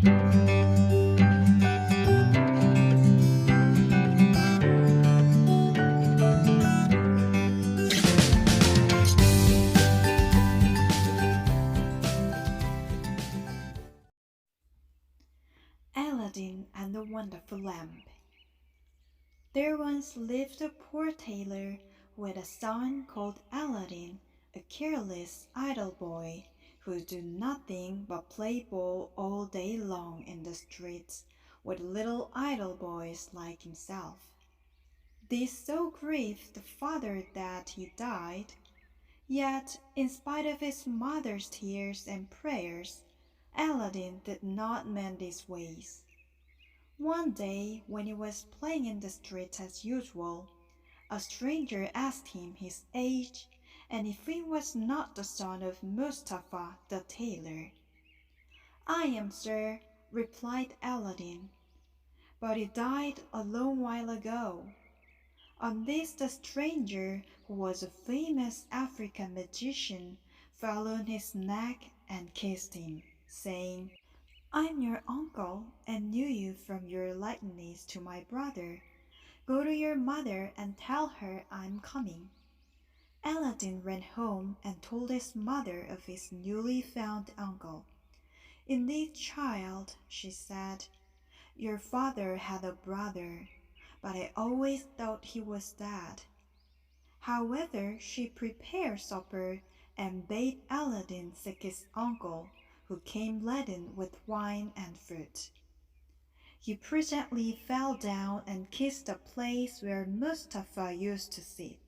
Aladdin and the Wonderful Lamp. There once lived a poor tailor who had a son called Aladdin, a careless, idle boy who would do nothing but play ball all day long in the streets with little idle boys like himself. This so grieved the father that he died. Yet, in spite of his mother's tears and prayers, Aladdin did not mend his ways. One day, when he was playing in the streets as usual, a stranger asked him his age and if he was not the son of Mustafa the tailor. "I am, sir," replied Aladdin, "but he died a long while ago." On this the stranger, who was a famous African magician, fell on his neck and kissed him, saying, "I'm your uncle and knew you from your likeness to my brother. Go to your mother and tell her I'm coming." Aladdin ran home and told his mother of his newly found uncle. "Indeed, child," she said, "your father had a brother, but I always thought he was dead." However, she prepared supper and bade Aladdin seek his uncle, who came laden with wine and fruit. He presently fell down and kissed the place where Mustafa used to sit,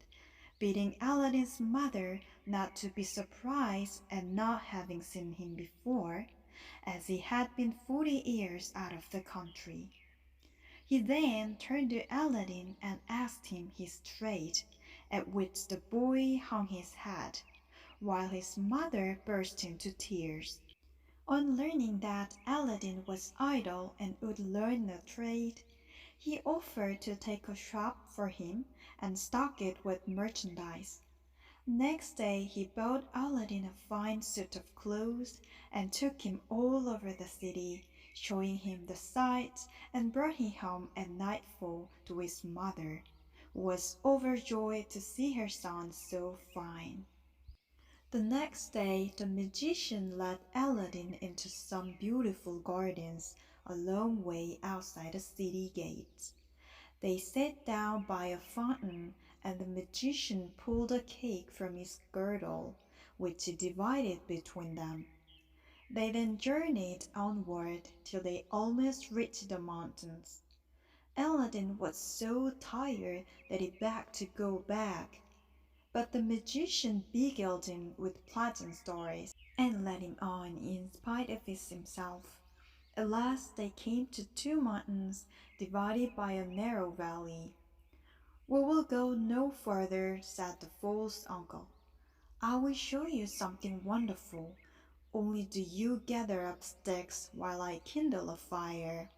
bidding Aladdin's mother not to be surprised at not having seen him before, as he had been 40 years out of the country. He then turned to Aladdin and asked him his trade, at which the boy hung his head, while his mother burst into tears. On learning that Aladdin was idle and would learn no trade, he offered to take a shop for him and stock it with merchandise. Next day he bought Aladdin a fine suit of clothes and took him all over the city, showing him the sights, and brought him home at nightfall to his mother, who was overjoyed to see her son so fine. The next day the magician led Aladdin into some beautiful gardens a long way outside the city gates. They sat down by a fountain, and the magician pulled a cake from his girdle, which he divided between them. They then journeyed onward till they almost reached the mountains. Aladdin was so tired that he begged to go back, but the magician beguiled him with pleasant stories and led him on in spite of himself. At last they came to 2 mountains divided by a narrow valley. "We will go no further," said the false uncle. "I will show you something wonderful. Only do you gather up sticks while I kindle a fire."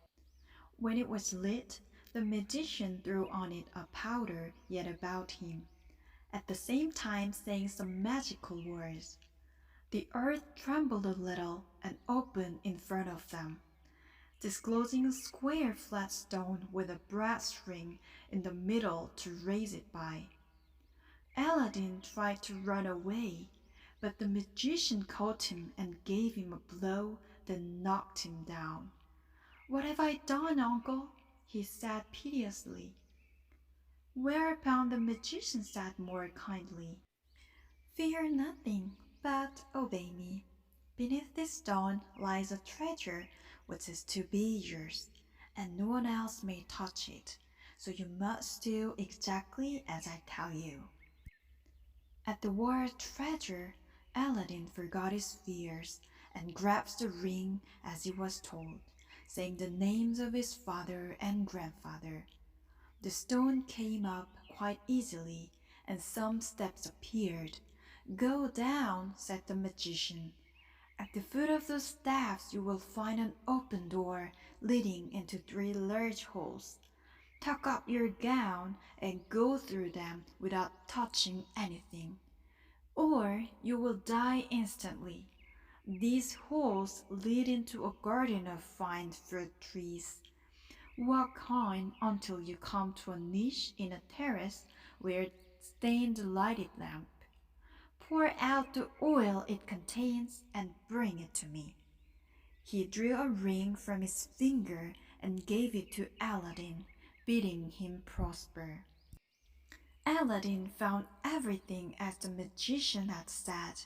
When it was lit, the magician threw on it a powder he had about him, at the same time saying some magical words. The earth trembled a little and opened in front of them, disclosing a square flat stone with a brass ring in the middle to raise it by. Aladdin tried to run away, but the magician caught him and gave him a blow that knocked him down. "What have I done, uncle?" he said piteously. Whereupon the magician said more kindly, "Fear nothing, but obey me. Beneath this stone lies a treasure which is to be yours, and no one else may touch it, so you must do exactly as I tell you." At the word treasure, Aladdin forgot his fears and grasped the ring as he was told, saying the names of his father and grandfather. The stone came up quite easily, and some steps appeared. "Go down," said the magician. "At the foot of those steps you will find an open door leading into 3 large holes. Tuck up your gown and go through them without touching anything, or you will die instantly. These halls lead into a garden of fine fruit trees. Walk on until you come to a niche in a terrace where stands a lighted lamp. Pour out the oil it contains and bring it to me. He drew a ring from his finger and gave it to Aladdin, bidding him prosper. Aladdin found everything as the magician had said,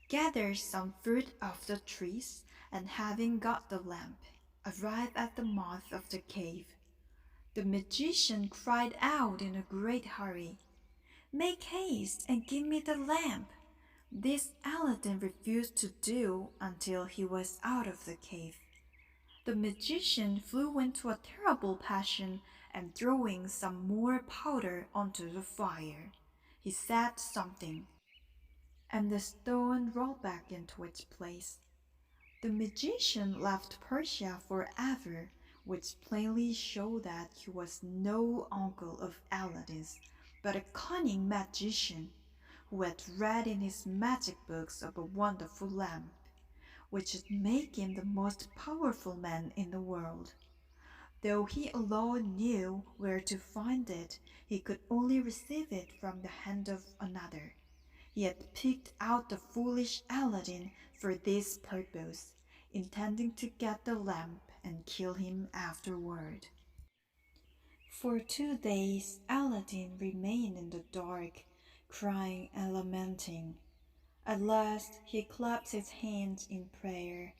gathered some fruit off the trees, and having got the lamp, arrived at the mouth of the cave. The magician cried out in a great hurry, "Make haste and give me the lamp!" This Aladdin refused to do until he was out of the cave. The magician flew into a terrible passion and throwing some more powder onto the fire, he said something, and the stone rolled back into its place. The magician left Persia forever, which plainly showed that he was no uncle of Aladdin's, but a cunning magician who had read in his magic books of a wonderful lamp, which would make him the most powerful man in the world. Though he alone knew where to find it, he could only receive it from the hand of another. He had picked out the foolish Aladdin for this purpose, intending to get the lamp and kill him afterward. For 2 days Aladdin remained in the dark, crying and lamenting. At last he clapped his hands in prayer,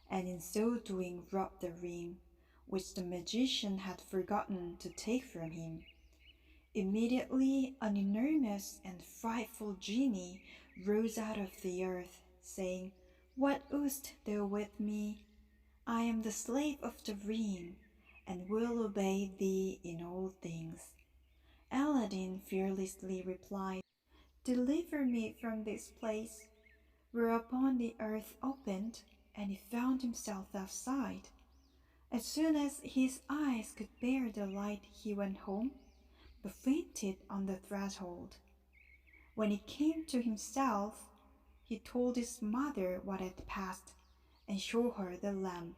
and in so doing dropped the ring, which the magician had forgotten to take from him. Immediately an enormous and frightful genie rose out of the earth, saying, "What wouldst thou with me? I am the slave of the ring, and will obey thee in all things." Aladdin fearlessly replied, "Deliver me from this place." Whereupon the earth opened, and he found himself outside. As soon as his eyes could bear the light he went home, but fainted on the threshold. When he came to himself, he told his mother what had passed, and showed her the lamp,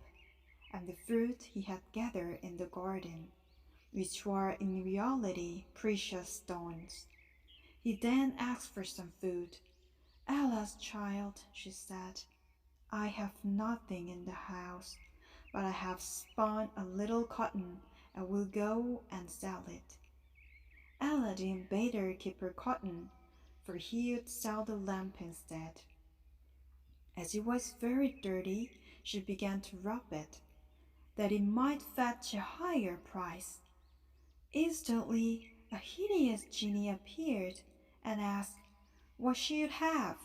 and the fruit he had gathered in the garden, which were in reality precious stones. He then asked for some food. "Alas, child," she said, "I have nothing in the house, but I have spun a little cotton and will go and sell it." Aladdin bade her keep her cotton, for he would sell the lamp instead. As it was very dirty, she began to rub it, that it might fetch a higher price. Instantly a hideous genie appeared and asked what she would have.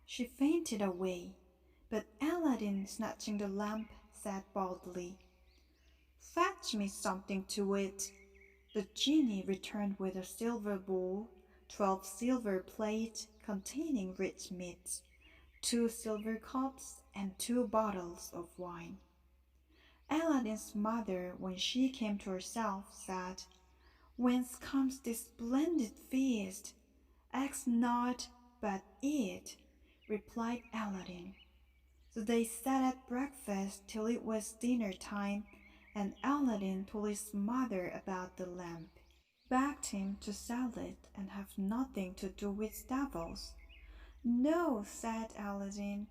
She fainted away, but Aladdin, snatching the lamp, said boldly, "Fetch me something to eat." The genie returned with a silver bowl, 12 silver plates containing rich meats, 2 silver cups, and 2 bottles of wine. Aladdin's mother, when she came to herself, said, "Whence comes this splendid feast?" "Ask not, but eat," replied Aladdin. So they sat at breakfast till it was dinner time, and Aladdin told his mother about the lamp, begged him to sell it and have nothing to do with devils. "No," said Aladdin,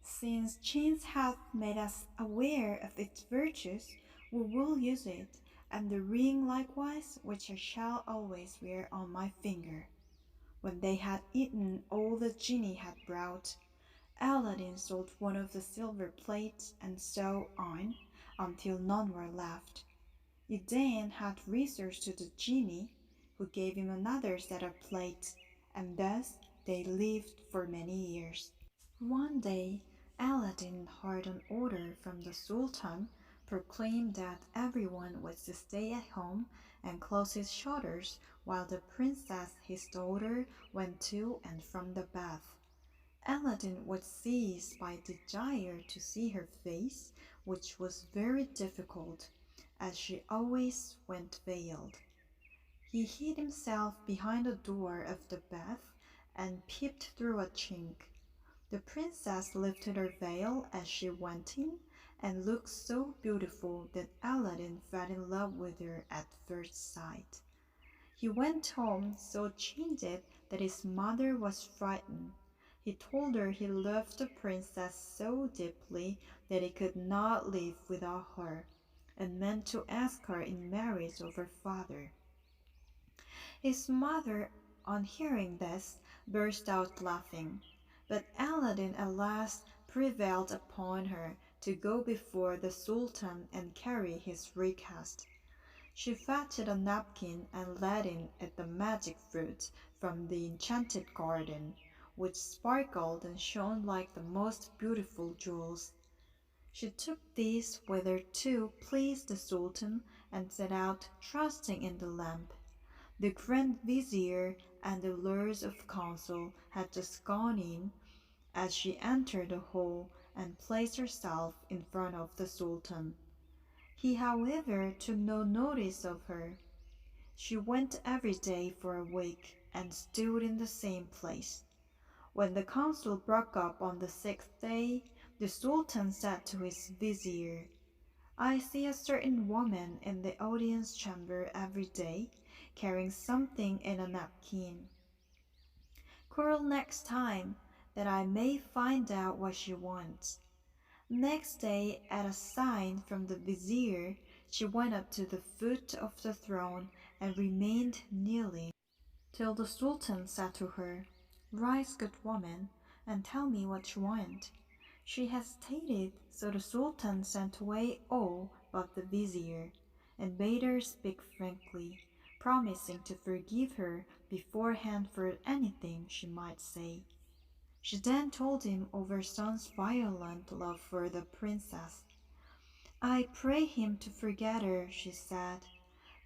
"since chance hath made us aware of its virtues, we will use it, and the ring likewise, which I shall always wear on my finger." When they had eaten all the genie had brought, Aladdin sold one of the silver plates, and so on, until none were left. He then had recourse to the genie, who gave him another set of plates, and thus they lived for many years. One day, Aladdin heard an order from the Sultan proclaimed that everyone was to stay at home and close his shutters while the princess, his daughter, went to and from the bath. Aladdin was seized by desire to see her face, which was very difficult, as she always went veiled. He hid himself behind the door of the bath and peeped through a chink. The princess lifted her veil as she went in and looked so beautiful that Aladdin fell in love with her at first sight. He went home so changed that his mother was frightened. He told her he loved the princess so deeply that he could not live without her, and meant to ask her in marriage of her father. His mother, on hearing this, burst out laughing, but Aladdin at last prevailed upon her to go before the Sultan and carry his request. She fetched a napkin and let in it the magic fruit from the enchanted garden, which sparkled and shone like the most beautiful jewels. She took these with her to please the Sultan and set out, trusting in the lamp. The Grand Vizier and the Lords of Council had just gone in as she entered the hall and placed herself in front of the Sultan. He, however, took no notice of her. She went every day for a week and stood in the same place. When the council broke up on the sixth day, the Sultan said to his vizier, "I see a certain woman in the audience chamber every day, carrying something in a napkin. Call next time, that I may find out what she wants." Next day, at a sign from the vizier, she went up to the foot of the throne and remained kneeling, till the Sultan said to her, "Rise, good woman, and tell me what you want." She hesitated, so the Sultan sent away all but the vizier, and bade her speak frankly, promising to forgive her beforehand for anything she might say. She then told him of her son's violent love for the princess. "I pray him to forget her," she said,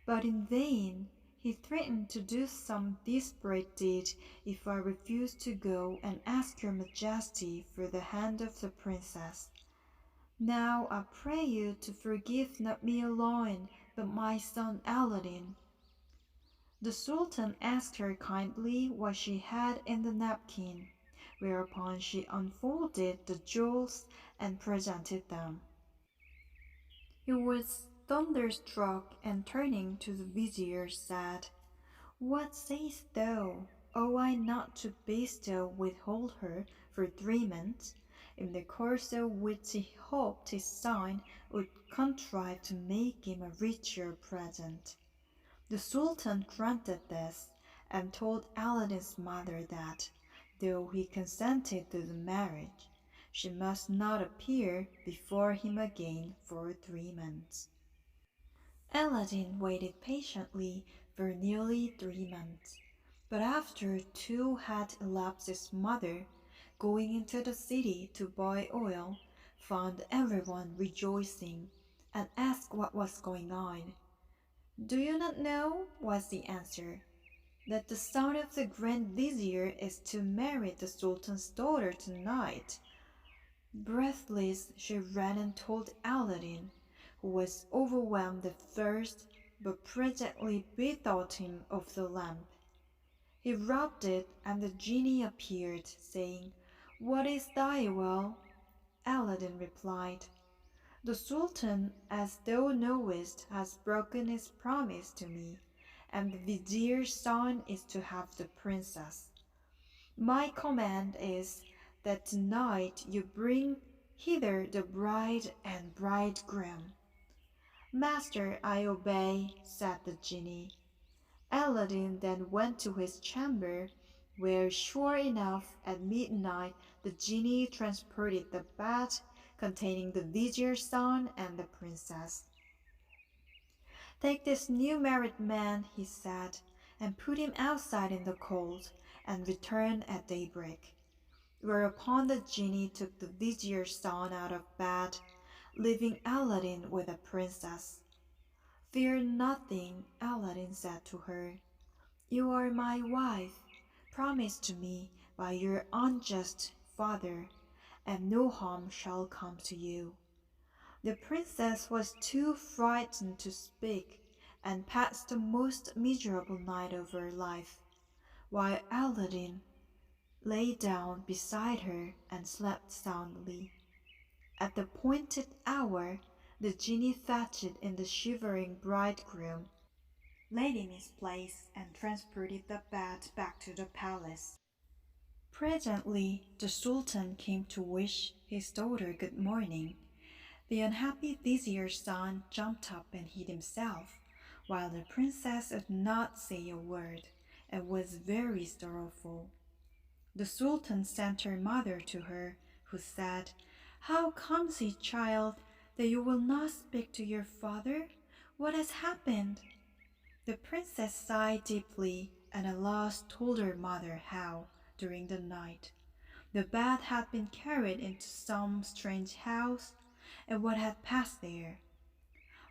but in vain. He threatened to do some desperate deed if I refused to go and ask your majesty for the hand of the princess. Now I pray you to forgive not me alone, but my son Aladdin." The Sultan asked her kindly what she had in the napkin, whereupon she unfolded the jewels and presented them. He was thunderstruck, and turning to the vizier said, "What sayest thou? Ought I not to bestow withhold her for 3 months, in the course of which he hoped his son would contrive to make him a richer present?" The Sultan granted this, and told Aladdin's mother that, though he consented to the marriage, she must not appear before him again for 3 months. Aladdin waited patiently for nearly 3 months, but after 2 had elapsed his mother, going into the city to buy oil, found everyone rejoicing, and asked what was going on. "Do you not know," was the answer, "that the son of the Grand Vizier is to marry the Sultan's daughter tonight?" Breathless, she ran and told Aladdin, who was overwhelmed at first, but presently bethought him of the lamp. He rubbed it, and the genie appeared, saying, "What is thy will?" Aladdin replied, "The Sultan, as thou knowest, has broken his promise to me, and the vizier's son is to have the princess. My command is that tonight you bring hither the bride and bridegroom." "Master, I obey," said the genie. Aladdin then went to his chamber, where sure enough at midnight the genie transported the bed containing the vizier's son and the princess. "Take this new married man," he said, "and put him outside in the cold, and return at daybreak." Whereupon the genie took the vizier's son out of bed, leaving Aladdin with the princess. "Fear nothing," Aladdin said to her. "You are my wife, promised to me by your unjust father, and no harm shall come to you." The princess was too frightened to speak, and passed the most miserable night of her life, while Aladdin lay down beside her and slept soundly. At the appointed hour, the genie fetched in the shivering bridegroom, laid him in his place, and transported the bed back to the palace. Presently, the Sultan came to wish his daughter good morning. The unhappy vizier's son jumped up and hid himself, while the princess did not say a word, and was very sorrowful. The Sultan sent her mother to her, who said, "How comes it, child, that you will not speak to your father? What has happened?" The princess sighed deeply, and at last told her mother how, during the night, the bed had been carried into some strange house, and what had passed there.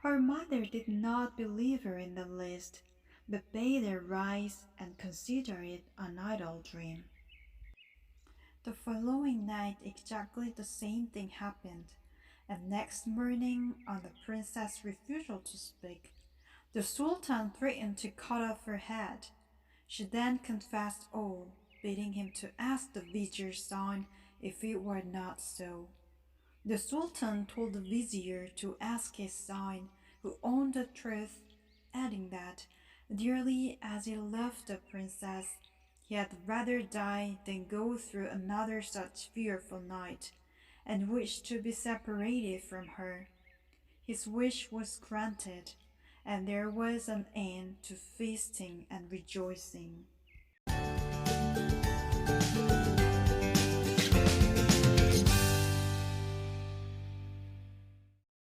Her mother did not believe her in the least, but bade her rise and consider it an idle dream. The following night exactly the same thing happened, and next morning, on the princess's refusal to speak, the Sultan threatened to cut off her head. She then confessed all, bidding him to ask the vizier's son if it were not so. The Sultan told the vizier to ask his son, who owned the truth, adding that, dearly as he loved the princess, he had rather die than go through another such fearful night, and wished to be separated from her. His wish was granted, and there was an end to feasting and rejoicing.